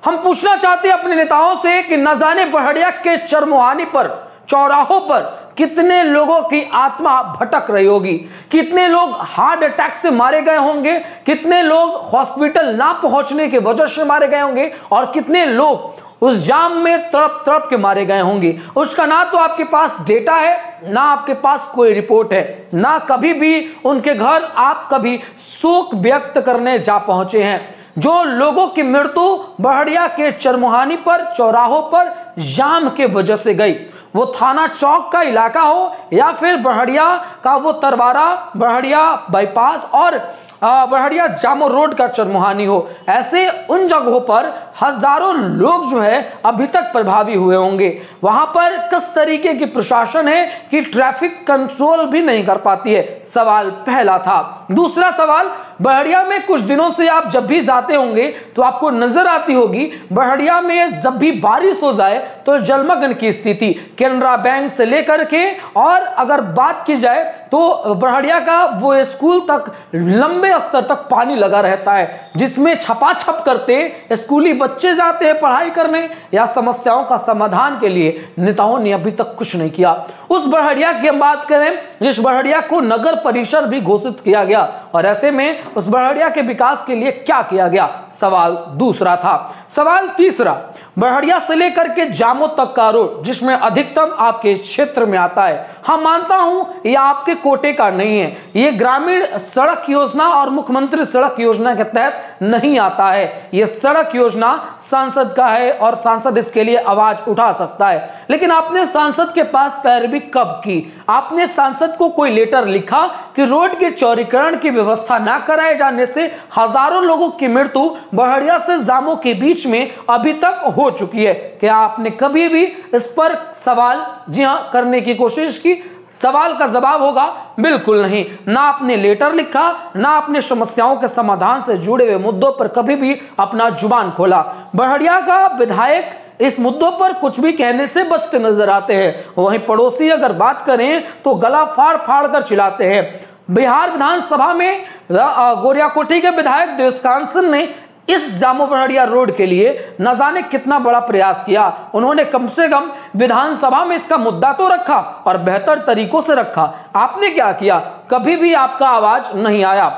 हम पूछना चाहते हैं अपने नेताओं से कि न जाने बढ़िया के चरमोहानी पर, चौराहों पर कितने लोगों की आत्मा भटक रही होगी, कितने लोग हार्ट अटैक से मारे गए होंगे, कितने लोग हॉस्पिटल ना पहुंचने की वजह से मारे गए होंगे, और कितने लोग उस जाम में तड़प तड़प के मारे गए होंगे। उसका ना तो आपके पास डेटा है, ना आपके पास कोई रिपोर्ट है, ना कभी भी उनके घर आप कभी शोक व्यक्त करने जा पहुंचे हैं। जो लोगों की मृत्यु बढ़िया के चरमोहानी पर, चौराहों पर जाम के वजह से गई, वो थाना चौक का इलाका हो या फिर बढ़िया का वो तरवारा, बढ़िया बाईपास और बढ़िया जामो रोड का चरमोहानी हो, ऐसे उन जगहों पर हजारों लोग जो है अभी तक प्रभावी हुए होंगे। वहां पर किस तरीके की प्रशासन है कि ट्रैफिक कंट्रोल भी नहीं कर पाती है, सवाल पहला था। दूसरा सवाल, बढ़िया में कुछ दिनों से आप जब भी जाते होंगे तो आपको नजर आती होगी बढ़िया में जब भी बारिश हो जाए तो जलमग्न की स्थिति, केनरा बैंक से लेकर के, और अगर बात की जाए तो बढ़िया का वो स्कूल तक लंबे स्तर तक पानी लगा रहता है, जिसमें छपाछप करते स्कूली बच्चे जाते हैं पढ़ाई करने या समस्याओं का समाधान के लिए नेताओं ने अभी तक कुछ नहीं किया। उस बढ़िया की हम बात करें जिस बढ़िया को नगर परिषद भी घोषित किया गया, और ऐसे में उस बढ़िया के विकास के लिए क्या किया गया, सवाल दूसरा था। सवाल तीसरा, बढ़िया से लेकर के जामो तक का रोड जिसमें अधिकतम आपके क्षेत्र में आता है, हाँ मानता हूं यह आपके कोटे का नहीं है, ये ग्रामीण सड़क योजना और मुख्यमंत्री सड़क योजना के तहत नहीं आता है, ये सड़क योजना सांसद का है और सांसद इसके लिए आवाज उठा सकता है। लेकिन आपने सांसद के पास पैरवी कब की? आपने सांसद को कोई लेटर लिखा कि रोड के चौड़ीकरण की व्यवस्था ना कराए जाने से हजारों लोगों की मृत्यु बढ़िया से जामों के बीच में अभी तक हो चुकी है? क्या आपने कभी भी इस पर सवाल जी हां करने की कोशिश की? सवाल का जवाब होगा बिल्कुल नहीं। ना आपने लेटर लिखा, ना आपने समस्याओं के समाधान से जुड़े हुए मुद्दों पर कभी भी अपना जुबान खोला। बढ़िया का विधायक इस मुद्दों पर कुछ भी कहने से बचते नजर आते हैं, वहीं पड़ोसी अगर बात करें तो गला फाड़ फाड़ कर चिल्लाते हैं। बिहार विधानसभा में गोरियाकोटी के विधायक देवकांत सिंह ने इस जामो बढ़िया रोड के लिए न जाने कितना बड़ा प्रयास किया। उन्होंने कम से कम विधानसभा में इसका मुद्दा तो रखा और बेहतर तरीकों से रखा। आपने क्या किया? कभी भी आपका आवाज नहीं आया।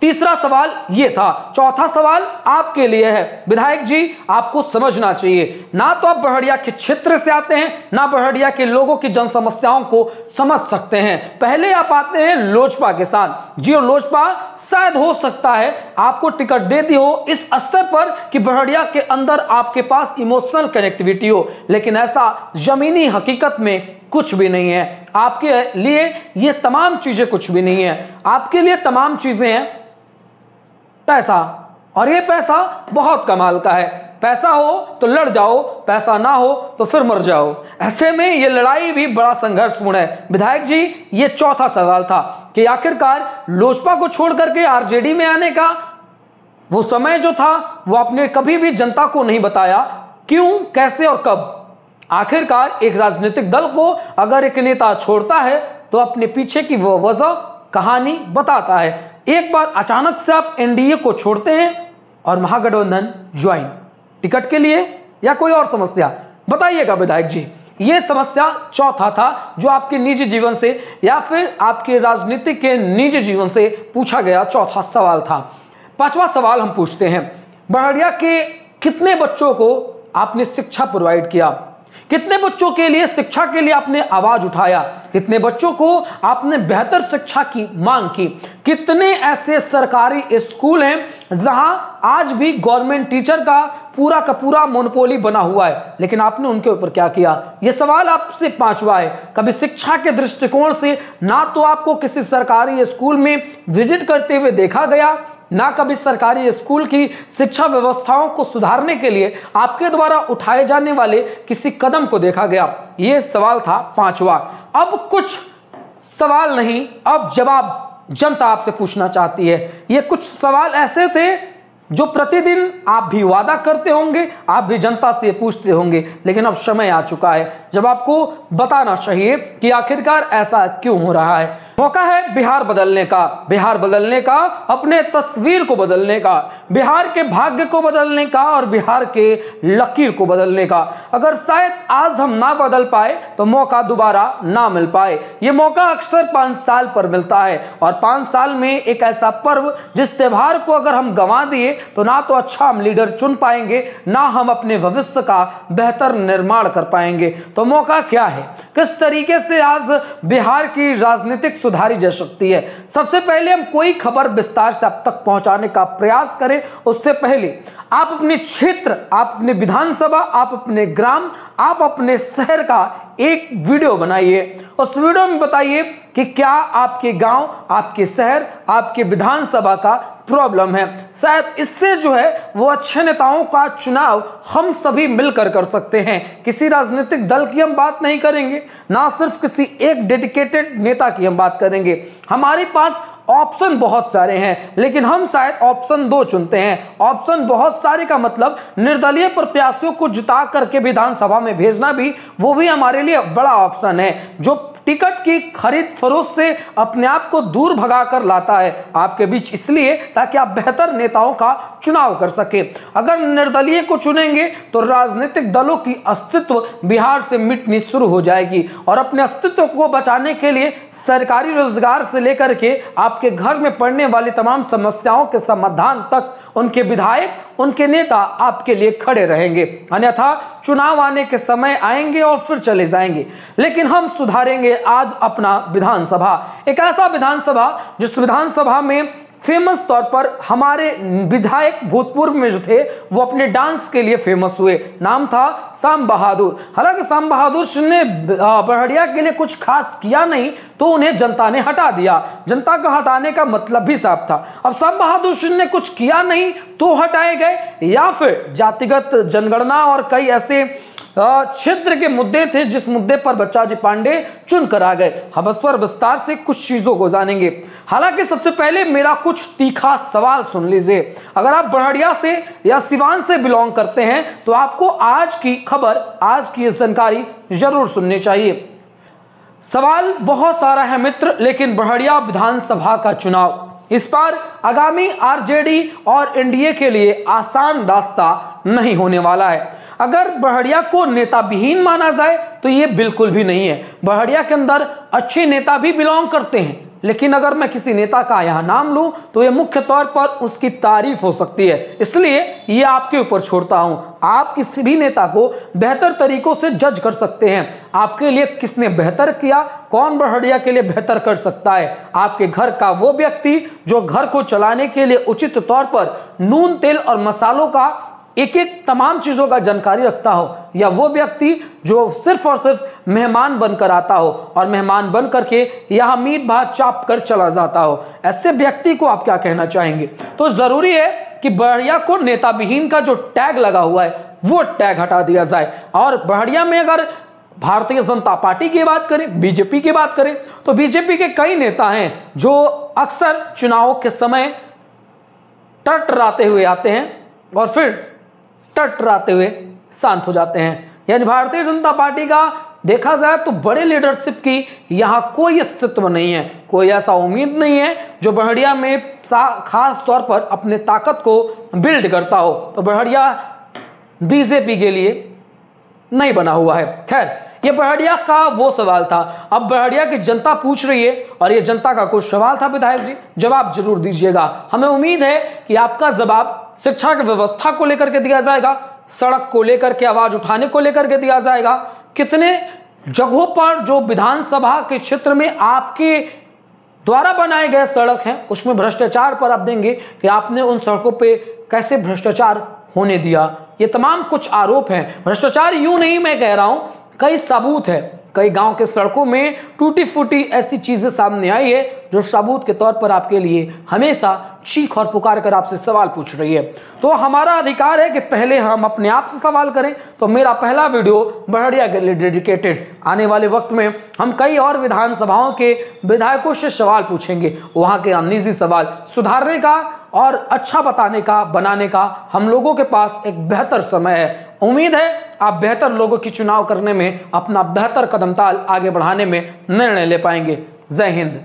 तीसरा सवाल ये था। चौथा सवाल आपके लिए है, विधायक जी आपको समझना चाहिए, ना तो आप बढ़िया के क्षेत्र से आते हैं, ना बढ़िया के लोगों की जन समस्याओं को समझ सकते हैं। पहले आप आते हैं लोजपा के साथ जी, और लोजपा शायद हो सकता है आपको टिकट दे दी हो इस स्तर पर कि बढ़िया के अंदर आपके पास इमोशनल कनेक्टिविटी हो, लेकिन ऐसा जमीनी हकीकत में कुछ भी नहीं है। आपके लिए ये तमाम चीजें कुछ भी नहीं है। आपके लिए तमाम चीजें हैं पैसा, और ये पैसा बहुत कमाल का है। पैसा हो तो लड़ जाओ, पैसा ना हो तो फिर मर जाओ। ऐसे में ये लड़ाई भी बड़ा संघर्षपूर्ण है। विधायक जी ये चौथा सवाल था कि आखिरकार लोजपा को छोड़ करके आरजेडी में आने का वो समय जो था वो आपने कभी भी जनता को नहीं बताया, क्यों, कैसे और कब। आखिरकार एक राजनीतिक दल को अगर एक नेता छोड़ता है तो अपने पीछे की वो वजह कहानी बताता है। एक बार अचानक से आप एनडीए को छोड़ते हैं और महागठबंधन ज्वाइन, टिकट के लिए या कोई और समस्या, बताइएगा विधायक जी। यह समस्या चौथा था जो आपके निजी जीवन से या फिर आपके राजनीतिक के निजी जीवन से पूछा गया चौथा सवाल था। पांचवा सवाल हम पूछते हैं, बढ़िया के कितने बच्चों को आपने शिक्षा प्रोवाइड किया? कितने बच्चों के लिए शिक्षा के लिए आपने आवाज उठाया? कितने बच्चों को आपने बेहतर शिक्षा की मांग की? कितने ऐसे सरकारी स्कूल हैं जहां आज भी गवर्नमेंट टीचर का पूरा मोनोपोली बना हुआ है, लेकिन आपने उनके ऊपर क्या किया? यह सवाल आपसे पांचवा है। कभी शिक्षा के दृष्टिकोण से ना तो आपको किसी सरकारी स्कूल में विजिट करते हुए देखा गया, ना कभी सरकारी स्कूल की शिक्षा व्यवस्थाओं को सुधारने के लिए आपके द्वारा उठाए जाने वाले किसी कदम को देखा गया। यह सवाल था पांचवा। अब कुछ सवाल नहीं, अब जवाब जनता आपसे पूछना चाहती है। ये कुछ सवाल ऐसे थे जो प्रतिदिन आप भी वादा करते होंगे, आप भी जनता से पूछते होंगे, लेकिन अब समय आ चुका है जब आपको बताना चाहिए कि आखिरकार ऐसा क्यों हो रहा है। मौका है बिहार बदलने का, बिहार बदलने का, अपने तस्वीर को बदलने का, बिहार के भाग्य को बदलने का और बिहार के लकीर को बदलने का। अगर शायद आज हम ना बदल पाए तो मौका दोबारा ना मिल पाए। ये मौका अक्सर 5 साल पर मिलता है और 5 साल में एक ऐसा पर्व जिस त्योहार को अगर हम गंवा दिए तो ना तो अच्छा हम लीडर चुन पाएंगे, ना हम अपने भविष्य का बेहतर निर्माण कर पाएंगे। तो मौका क्या है, किस तरीके से आज बिहार की राजनीतिक सुधारी जा सकती है। सबसे पहले हम कोई खबर विस्तार से आप तक पहुंचाने का प्रयास करें, उससे पहले आप अपने क्षेत्र, आप अपने विधानसभा, आप अपने ग्राम, आप अपने शहर का एक वीडियो बनाइए। उस वीडियो में बताइए कि क्या आपके गांव, आपके शहर, आपके विधानसभा का प्रॉब्लम है। शायद इससे जो है वो अच्छे नेताओं का चुनाव हम सभी मिलकर कर सकते हैं। किसी राजनीतिक दल की हम बात नहीं करेंगे, ना सिर्फ किसी एक डेडिकेटेड नेता की हम बात करेंगे। हमारे पास ऑप्शन बहुत सारे हैं, लेकिन हम शायद ऑप्शन 2 चुनते हैं। ऑप्शन बहुत सारे का मतलब निर्दलीय प्रत्याशियों को जिता करके विधानसभा में भेजना भी, वो भी हमारे लिए बड़ा ऑप्शन है, जो टिकट की खरीद फरोख्त से अपने आप को दूर भगाकर लाता है आपके बीच, इसलिए ताकि आप बेहतर नेताओं का चुनाव कर सके। अगर निर्दलीय को चुनेंगे तो राजनीतिक दलों की अस्तित्व बिहार से मिटनी शुरू हो जाएगी और अपने अस्तित्व को बचाने के लिए सरकारी रोजगार से लेकर के आपके घर में पड़ने वाली तमाम समस्याओं के समाधान तक उनके विधायक, उनके नेता आपके लिए खड़े रहेंगे। अन्यथा चुनाव आने के समय आएंगे और फिर चले जाएंगे। लेकिन हम सुधारेंगे आज अपना विधानसभा, एक ऐसा विधानसभा जिस विधानसभा में फेमस तौर पर हमारे विधायक भूतपूर्व में जो थे वो अपने डांस के लिए फेमस हुए। नाम था शाम बहादुर। हालांकि शाम बहादुर सिंह ने बड़हड़िया के लिए कुछ खास किया नहीं, तो उन्हें जनता ने हटा दिया। जनता का हटाने का मतलब भी साफ था। अब शाम बहादुर सिंह ने कुछ किया नहीं तो हटाए गए, या फिर जातिगत जनगणना और कई ऐसे क्षेत्र के मुद्दे थे जिस मुद्दे पर बच्चाजी पांडे चुन कर आ गए। हम इस पर विस्तार से कुछ चीजों को जानेंगे। हालांकि सबसे पहले मेरा कुछ तीखा सवाल सुन लीजिए। अगर आप बड़हड़िया से या सिवान से बिलोंग करते हैं तो आपको आज की खबर, आज की जानकारी जरूर सुननी चाहिए। सवाल बहुत सारा है मित्र, लेकिन बड़हड़िया विधानसभा का चुनाव इस बार आगामी आरजेडी और एनडीए के लिए आसान रास्ता नहीं होने वाला है। अगर बड़हड़िया को नेता विहीन माना जाए तो ये बिल्कुल भी नहीं है। बड़हड़िया के अंदर अच्छे नेता भी बिलोंग करते हैं, लेकिन अगर मैं किसी नेता का यहाँ नाम लूं तो ये मुख्य तौर पर उसकी तारीफ हो सकती है। इसलिए ये आपके ऊपर छोड़ता हूं। आप किसी भी नेता को बेहतर तरीकों से जज कर सकते हैं। आपके लिए किसने बेहतर किया, कौन बड़हड़िया के लिए बेहतर कर सकता है। आपके घर का वो व्यक्ति जो घर को चलाने के लिए उचित तौर पर नून, तेल और मसालों का एक एक तमाम चीजों का जानकारी रखता हो, या वो व्यक्ति जो सिर्फ और सिर्फ मेहमान बनकर आता हो और मेहमान बन करके यहाँ मीट भात चाप कर चला जाता हो, ऐसे व्यक्ति को आप क्या कहना चाहेंगे। तो जरूरी है कि बड़हड़िया को नेता विहीन का जो टैग लगा हुआ है वो टैग हटा दिया जाए। और बड़हड़िया में अगर भारतीय जनता पार्टी की बात करें, बीजेपी की बात करें, तो बीजेपी के कई नेता हैं जो अक्सर चुनावों के समय टटराते हुए आते हैं और फिर टटराते हुए शांत हो जाते हैं। यानी भारतीय जनता पार्टी का देखा जाए तो बड़े लीडरशिप की यहाँ कोई अस्तित्व नहीं है, कोई ऐसा उम्मीद नहीं है जो बड़हड़िया में खास तौर पर अपने ताकत को बिल्ड करता हो। तो बड़हड़िया बीजेपी के लिए नहीं बना हुआ है। खैर, ये बड़हड़िया का वो सवाल था। अब बड़हड़िया की जनता पूछ रही है और ये जनता का कुछ सवाल था। विधायक जी जवाब जरूर दीजिएगा। हमें उम्मीद है कि आपका जवाब शिक्षा की व्यवस्था को लेकर के दिया जाएगा, सड़क को लेकर के आवाज उठाने को लेकर के दिया जाएगा, कितने जगहों पर जो विधानसभा के क्षेत्र में आपके द्वारा बनाए गए सड़क हैं उसमें भ्रष्टाचार पर आप देंगे कि आपने उन सड़कों पे कैसे भ्रष्टाचार होने दिया। ये तमाम कुछ आरोप हैं। भ्रष्टाचार यूं नहीं मैं कह रहा हूं, कई सबूत है। कई गांव के सड़कों में टूटी फूटी ऐसी चीजें सामने आई है जो सबूत के तौर पर आपके लिए हमेशा चीख और पुकार कर आपसे सवाल पूछ रही है। तो हमारा अधिकार है कि पहले हम अपने आप से सवाल करें। तो मेरा पहला वीडियो बड़हड़िया के लिए डेडिकेटेड। आने वाले वक्त में हम कई और विधानसभाओं के विधायकों से सवाल पूछेंगे, वहां के निजी सवाल सुधारने का और अच्छा बताने का, बनाने का हम लोगों के पास एक बेहतर समय है। उम्मीद है आप बेहतर लोगों की चुनाव करने में अपना बेहतर कदमताल आगे बढ़ाने में निर्णय ले पाएंगे। जय हिंद।